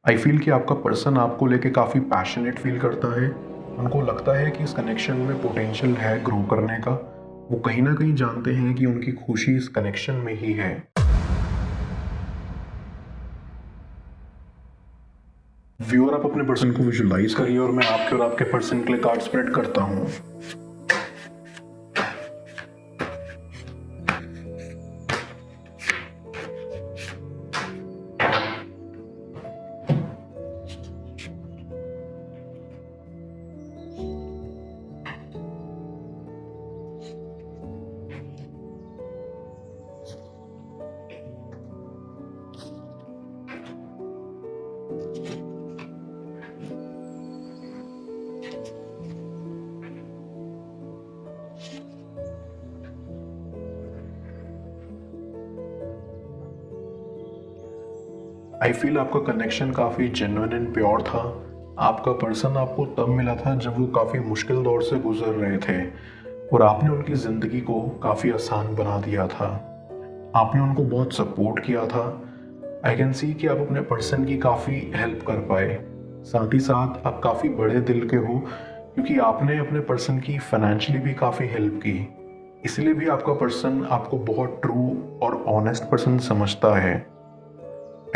I feel कि आपका person आपको लेके काफ़ी पैशनेट फील करता है। उनको लगता है कि इस कनेक्शन में पोटेंशियल है ग्रो करने का। वो कहीं ना कहीं जानते हैं कि उनकी खुशी इस कनेक्शन में ही है। व्यूअर, आप अपने पर्सन को विजुलाइज करिए और मैं आपके और आपके पर्सन के लिए कार्ड स्प्रेड करता हूँ। आई फील आपका कनेक्शन काफ़ी जेन्युइन एंड प्योर था। आपका पर्सन आपको तब मिला था जब वो काफ़ी मुश्किल दौर से गुजर रहे थे और आपने उनकी ज़िंदगी को काफ़ी आसान बना दिया था। आपने उनको बहुत सपोर्ट किया था। आई कैन सी कि आप अपने पर्सन की काफ़ी हेल्प कर पाए। साथ ही साथ आप काफ़ी बड़े दिल के हो क्योंकि आपने अपने पर्सन की फाइनेंशियली भी काफ़ी हेल्प की। इसलिए भी आपका पर्सन आपको बहुत ट्रू और ऑनेस्ट पर्सन समझता है।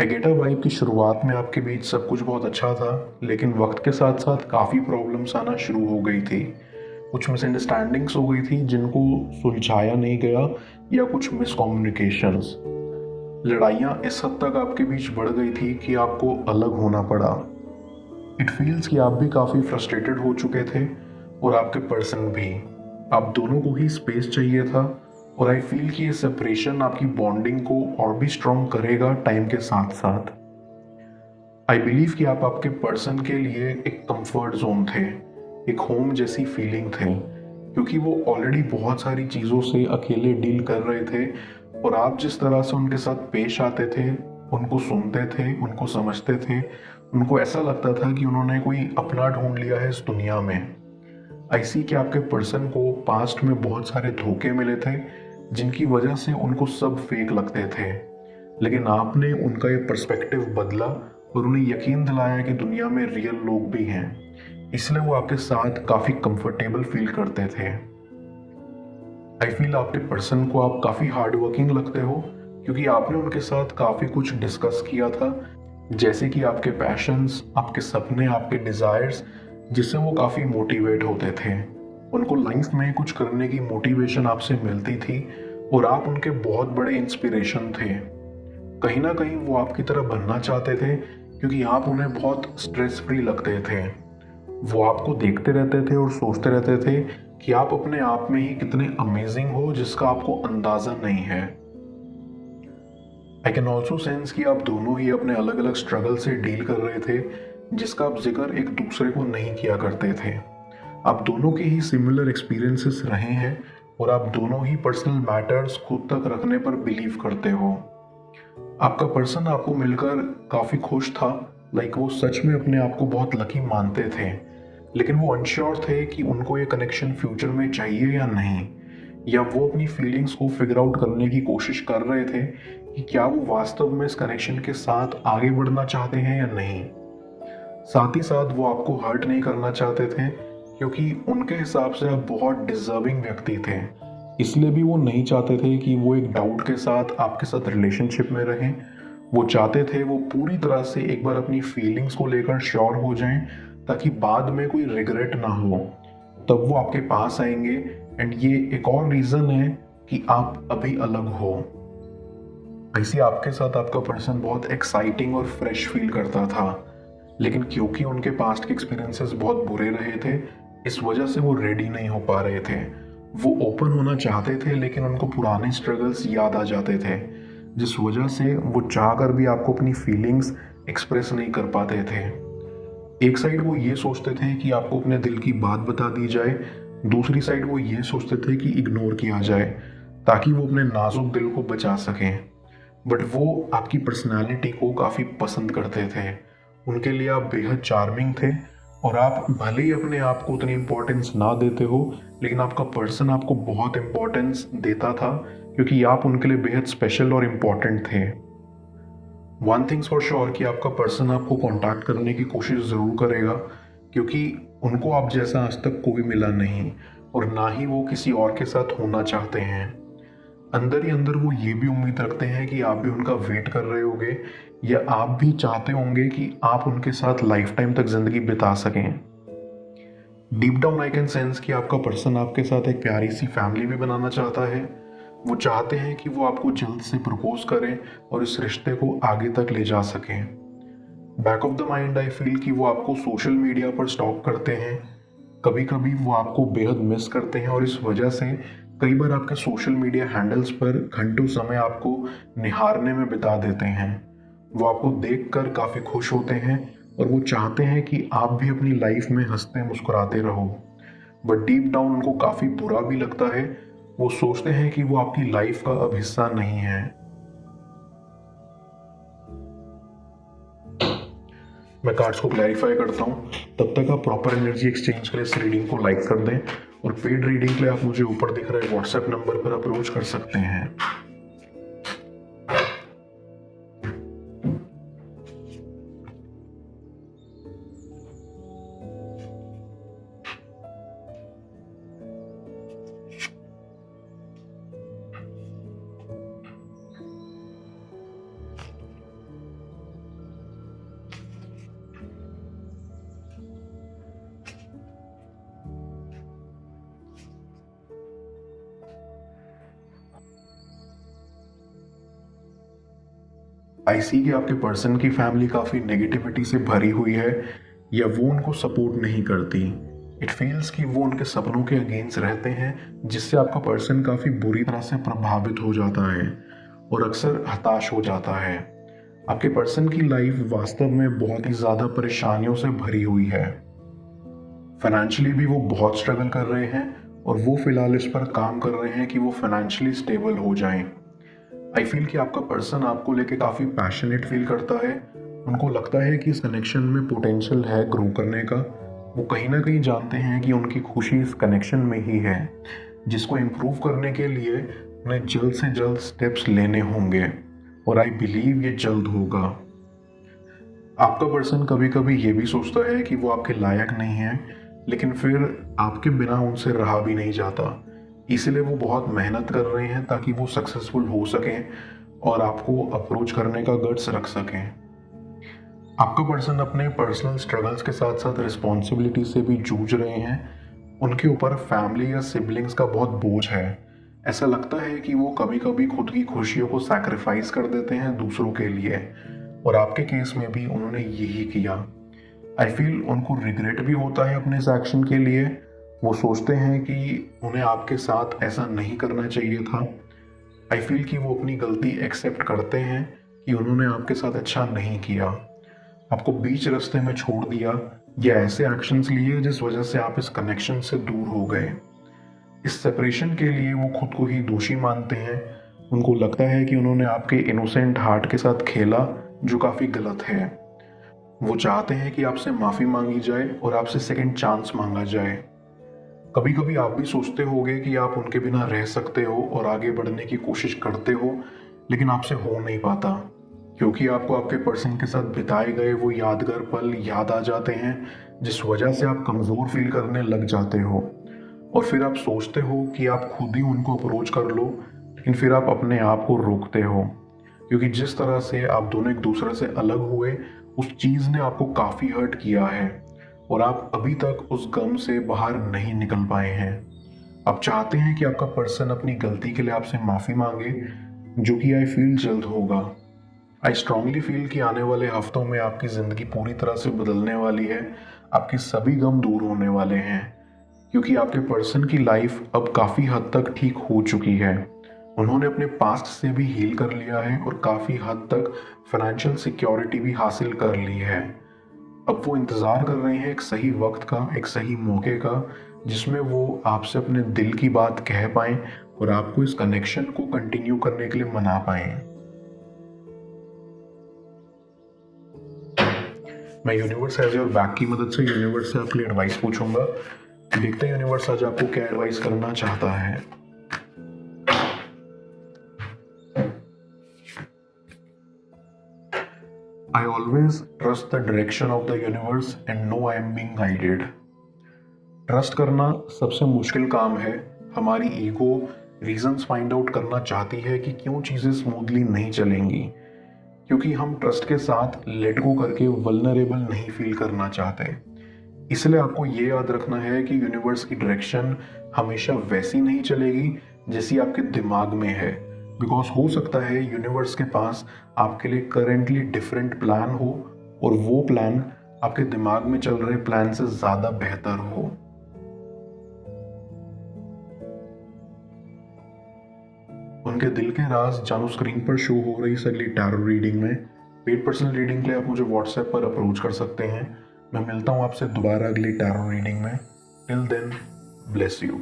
एगेटा वाइब की शुरुआत में आपके बीच सब कुछ बहुत अच्छा था, लेकिन वक्त के साथ साथ काफ़ी प्रॉब्लम्स आना शुरू हो गई थी। कुछ मिसअंडरस्टैंडिंग्स हो गई थी जिनको सुलझाया नहीं गया, या कुछ मिसकम्युनिकेशंस। लड़ाइयाँ इस हद तक आपके बीच बढ़ गई थी कि आपको अलग होना पड़ा। इट फील्स कि आप भी काफ़ी फ्रस्ट्रेटेड हो चुके थे और आपके पर्सन भी। आप दोनों को ही स्पेस चाहिए था और आई फील कि ये सेपरेशन आपकी बॉन्डिंग को और भी स्ट्रॉन्ग करेगा टाइम के साथ साथ। आई बिलीव कि आप आपके पर्सन के लिए एक कंफर्ट जोन थे, एक होम जैसी फीलिंग थे, क्योंकि वो ऑलरेडी बहुत सारी चीज़ों से अकेले डील कर रहे थे और आप जिस तरह से उनके साथ पेश आते थे, उनको सुनते थे, उनको समझते थे, उनको ऐसा लगता था कि उन्होंने कोई अपना ढूंढ लिया है इस दुनिया में। आई सी कि आपके पर्सन को पास्ट में बहुत सारे धोखे मिले थे जिनकी वजह से उनको सब फेक लगते थे, लेकिन आपने उनका ये पर्सपेक्टिव बदला और उन्हें यकीन दिलाया कि दुनिया में रियल लोग भी हैं। इसलिए वो आपके साथ काफ़ी कंफर्टेबल फील करते थे। आई फील आपके पर्सन को आप काफ़ी हार्ड वर्किंग लगते हो क्योंकि आपने उनके साथ काफ़ी कुछ डिस्कस किया था, जैसे कि आपके पैशंस, आपके सपने, आपके डिज़ायर्स, जिससे वो काफ़ी मोटिवेट होते थे। उनको लाइफ में कुछ करने की मोटिवेशन आपसे मिलती थी और आप उनके बहुत बड़े इंस्पिरेशन थे। कहीं ना कहीं वो आपकी तरह बनना चाहते थे क्योंकि आप उन्हें बहुत स्ट्रेस फ्री लगते थे। वो आपको देखते रहते थे और सोचते रहते थे कि आप अपने आप में ही कितने अमेजिंग हो जिसका आपको अंदाज़ा नहीं है। आई कैन ऑल्सो सेंस कि आप दोनों ही अपने अलग अलग स्ट्रगल से डील कर रहे थे जिसका आप जिक्र एक दूसरे को नहीं किया करते थे। आप दोनों के ही सिमिलर एक्सपीरियंसेस रहे हैं और आप दोनों ही पर्सनल मैटर्स खुद तक रखने पर बिलीव करते हो। आपका पर्सन आपको मिलकर काफ़ी खुश था, लाइक वो सच में अपने आप को बहुत लकी मानते थे, लेकिन वो अनश्योर थे कि उनको ये कनेक्शन फ्यूचर में चाहिए या नहीं, या वो अपनी फीलिंग्स को फिगर आउट करने की कोशिश कर रहे थे कि क्या वो वास्तव में इस कनेक्शन के साथ आगे बढ़ना चाहते हैं या नहीं। साथ ही साथ वो आपको हर्ट नहीं करना चाहते थे क्योंकि उनके हिसाब से आप बहुत डिजर्विंग व्यक्ति थे। इसलिए भी वो नहीं चाहते थे कि वो एक डाउट के साथ आपके साथ रिलेशनशिप में रहें। वो चाहते थे वो पूरी तरह से एक बार अपनी फीलिंग्स को लेकर श्योर हो जाएं ताकि बाद में कोई रिग्रेट ना हो। तब वो आपके पास आएंगे। एंड ये एक और रीज़न है कि आप अभी अलग हो। ऐसे आपके साथ आपका पर्सन बहुत एक्साइटिंग और फ्रेश फील करता था, लेकिन क्योंकि उनके पास्ट के एक्सपीरियंसेस बहुत बुरे रहे थे, इस वजह से वो रेडी नहीं हो पा रहे थे। वो ओपन होना चाहते थे लेकिन उनको पुराने स्ट्रगल्स याद आ जाते थे, जिस वजह से वो चाह कर भी आपको अपनी फीलिंग्स एक्सप्रेस नहीं कर पाते थे। एक साइड वो ये सोचते थे कि आपको अपने दिल की बात बता दी जाए, दूसरी साइड वो ये सोचते थे कि इग्नोर किया जाए ताकि वो अपने नाजुक दिल को बचा सकें। बट वो आपकी पर्सनालिटी को काफ़ी पसंद करते थे। उनके लिए आप बेहद चार्मिंग थे और आप भले ही अपने आप को उतनी इम्पोर्टेंस ना देते हो, लेकिन आपका पर्सन आपको बहुत इम्पोर्टेंस देता था क्योंकि आप उनके लिए बेहद स्पेशल और इम्पोर्टेंट थे। वन थिंग्स फॉर श्योर कि आपका पर्सन आपको कांटेक्ट करने की कोशिश ज़रूर करेगा, क्योंकि उनको आप जैसा आज तक कोई मिला नहीं और ना ही वो किसी और के साथ होना चाहते हैं। अंदर ही अंदर वो ये भी उम्मीद रखते हैं कि आप भी उनका वेट कर रहे होंगे या आप भी चाहते होंगे कि आप उनके साथ लाइफ टाइम तक ज़िंदगी बिता सकें। Deep down I can sense कि आपका पर्सन आपके साथ एक प्यारी सी फैमिली भी बनाना चाहता है। वो चाहते हैं कि वो आपको जल्द से प्रपोज करें और इस रिश्ते को आगे तक ले जा सकें। Back of the mind I feel कि वो आपको सोशल मीडिया पर स्टॉक करते हैं। कभी कभी वो आपको बेहद मिस करते हैं और इस वजह से कई बार आपके सोशल मीडिया हैंडल्स पर घंटों समय आपको निहारने में बिता देते हैं। वो आपको देखकर काफ़ी खुश होते हैं और वो चाहते हैं कि आप भी अपनी लाइफ में हंसते मुस्कुराते रहो, बट डीप डाउन उनको काफ़ी बुरा भी लगता है। वो सोचते हैं कि वो आपकी लाइफ का अब हिस्सा नहीं है। मैं कार्ड्स को क्लैरिफाई करता हूँ, तब तक आप प्रॉपर एनर्जी एक्सचेंज के लिए इस रीडिंग को लाइक कर दें और पेड रीडिंग के लिए आप मुझे ऊपर दिख रहे व्हाट्सएप नंबर पर अप्रोच कर सकते हैं। आई सी कि आपके पर्सन की फैमिली काफ़ी नेगेटिविटी से भरी हुई है या वो उनको सपोर्ट नहीं करती। इट फील्स कि वो उनके सपनों के अगेंस्ट रहते हैं, जिससे आपका पर्सन काफ़ी बुरी तरह से प्रभावित हो जाता है और अक्सर हताश हो जाता है। आपके पर्सन की लाइफ वास्तव में बहुत ही ज़्यादा परेशानियों से भरी हुई है। फाइनेंशियली भी वो बहुत स्ट्रगल कर रहे हैं और वो फिलहाल इस पर काम कर रहे हैं कि वो फाइनेंशियली स्टेबल हो जाएं। आई फील कि आपका पर्सन आपको लेके काफ़ी पैशनेट फील करता है। उनको लगता है कि इस कनेक्शन में पोटेंशियल है ग्रो करने का। वो कहीं ना कहीं जानते हैं कि उनकी खुशी इस कनेक्शन में ही है, जिसको इम्प्रूव करने के लिए उन्हें जल्द से जल्द स्टेप्स लेने होंगे और आई बिलीव ये जल्द होगा। आपका पर्सन कभी कभी ये भी सोचता है कि वो आपके लायक नहीं है, लेकिन फिर आपके बिना उनसे रहा भी नहीं जाता। इसलिए वो बहुत मेहनत कर रहे हैं ताकि वो सक्सेसफुल हो सकें और आपको अप्रोच करने का गट्स रख सकें। आपका पर्सन अपने पर्सनल स्ट्रगल्स के साथ साथ रिस्पॉन्सिबिलिटी से भी जूझ रहे हैं। उनके ऊपर फैमिली या सिबलिंग्स का बहुत बोझ है। ऐसा लगता है कि वो कभी कभी खुद की खुशियों को सैक्रिफाइस कर देते हैं दूसरों के लिए, और आपके केस में भी उन्होंने यही किया। आई फील उनको रिग्रेट भी होता है अपने इस एक्शन के लिए। वो सोचते हैं कि उन्हें आपके साथ ऐसा नहीं करना चाहिए था। आई फील कि वो अपनी गलती एक्सेप्ट करते हैं कि उन्होंने आपके साथ अच्छा नहीं किया, आपको बीच रास्ते में छोड़ दिया या ऐसे एक्शंस लिए जिस वजह से आप इस कनेक्शन से दूर हो गए। इस सेपरेशन के लिए वो खुद को ही दोषी मानते हैं। उनको लगता है कि उन्होंने आपके इनोसेंट हार्ट के साथ खेला, जो काफ़ी गलत है। वो चाहते हैं कि आपसे माफ़ी मांगी जाए और आपसे सेकंड चांस मांगा जाए। कभी कभी आप भी सोचते होगे कि आप उनके बिना रह सकते हो और आगे बढ़ने की कोशिश करते हो, लेकिन आपसे हो नहीं पाता, क्योंकि आपको आपके पर्सन के साथ बिताए गए वो यादगार पल याद आ जाते हैं, जिस वजह से आप कमज़ोर फील करने लग जाते हो। और फिर आप सोचते हो कि आप खुद ही उनको अप्रोच कर लो, लेकिन फिर आप अपने आप को रोकते हो, क्योंकि जिस तरह से आप दोनों एक दूसरे से अलग हुए उस चीज़ ने आपको काफ़ी हर्ट किया है और आप अभी तक उस गम से बाहर नहीं निकल पाए हैं। आप चाहते हैं कि आपका पर्सन अपनी गलती के लिए आपसे माफ़ी मांगे, जो कि आई फील जल्द होगा। आई स्ट्रांगली फील कि आने वाले हफ्तों में आपकी ज़िंदगी पूरी तरह से बदलने वाली है। आपके सभी गम दूर होने वाले हैं, क्योंकि आपके पर्सन की लाइफ अब काफ़ी हद तक ठीक हो चुकी है। उन्होंने अपने पास्ट से भी हील कर लिया है और काफ़ी हद तक फाइनेंशियल सिक्योरिटी भी हासिल कर ली है। अब वो इंतज़ार कर रहे हैं एक सही वक्त का, एक सही मौके का, जिसमें वो आपसे अपने दिल की बात कह पाएँ और आपको इस कनेक्शन को कंटिन्यू करने के लिए मना पाएँ। मैं यूनिवर्स एज योर बैक की मदद से यूनिवर्स से आपके लिए एडवाइस पूछूंगा। देखते हैं यूनिवर्स आज आपको क्या एडवाइस करना चाहता है। I always trust the direction of the universe and know I am being guided. Trust करना सबसे मुश्किल काम है। हमारी ईगो रीजंस फाइंड आउट करना चाहती है कि क्यों चीज़ें स्मूथली नहीं चलेंगी, क्योंकि हम ट्रस्ट के साथ लेट गो करके वल्नरेबल नहीं फील करना चाहते। इसलिए आपको ये याद रखना है कि यूनिवर्स की डायरेक्शन हमेशा वैसी नहीं चलेगी जैसी आपके दिमाग में है, बिकॉज हो सकता है यूनिवर्स के पास आपके लिए करेंटली डिफरेंट प्लान हो और वो प्लान आपके दिमाग में चल रहे प्लान से ज़्यादा बेहतर हो। उनके दिल के राज जानू स्क्रीन पर शो हो रही इस अगली टैरो रीडिंग में। पेड पर्सनल रीडिंग के लिए आप मुझे व्हाट्सएप पर अप्रोच कर सकते हैं। मैं मिलता हूँ आपसे दोबारा अगली टैरो रीडिंग में। Till then, bless you.